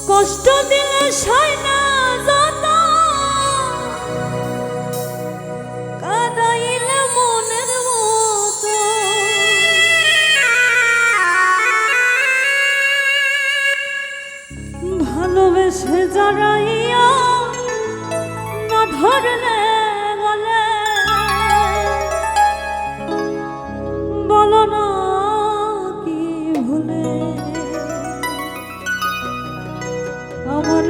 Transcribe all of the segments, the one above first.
কষ্ট দিলে সয় না যত, কাঁদাইলে মনের মতো, ভালোবেসে জড়াইয়া না ধরলে গলে, বলো না কি ভুলে আমার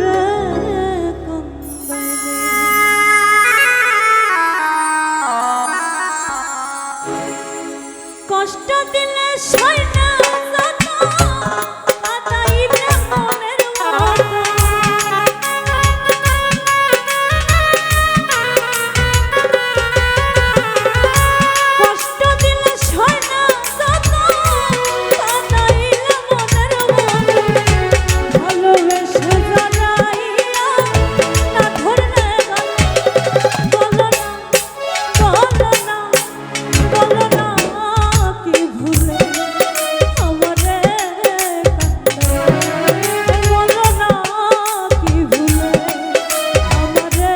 কষ্ট দিলে সয় না যত, কাঁদাইলে মনের মতো, কষ্ট দিলে সয় না যত, কাঁদাইলে মনের মতো, ভালোবেসে জড়াইয়া না ধরলে গলে, বলো না বলো না বলো না কি ভুলে আমারে কাঁদাইলে, বলো না কি ভুলে আমারে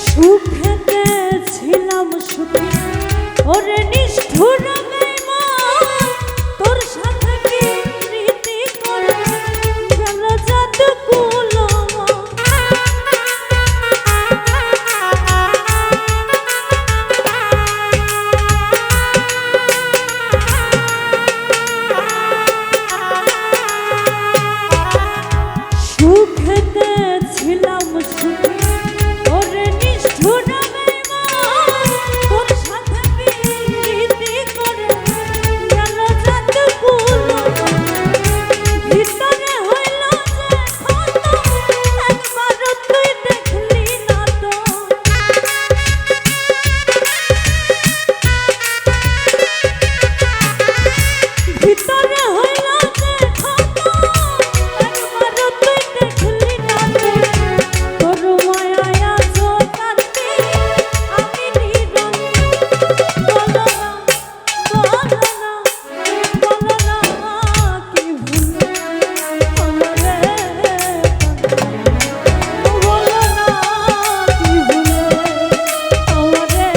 সুখেতে ছিলাম সুখী ওরে নিষ্ঠুর বেঈমান, তোর সাথে প্রীতি করে গেল জাদু কুলমা, সুখেতে ছিলাম সুখী ওরে নিষ্ঠুর বেঈমান, তোর সাথে প্রীতি করে গেল জাদু কুলমা, ভিতরে হইল যে ক্ষত, একবারও তুই দেখলি না তো, ভিতরে হইল যে ক্ষত, একবারও তুই দেখলি না তো, তোর মায়ায় আজ কাঁদি আমি নিরঙ্গ, বলো না বলো না বলো না কি ভুলে আমারে কাঁদাইলে, বলো না কি ভুলে আমারে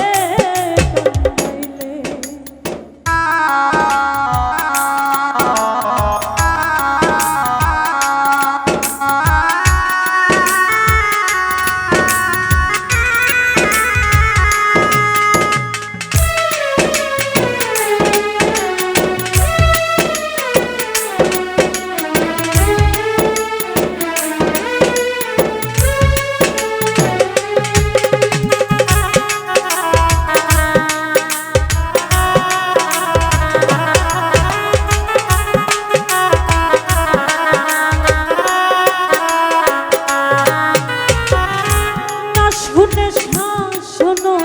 কাঁদাইলে। না শুনে শোনো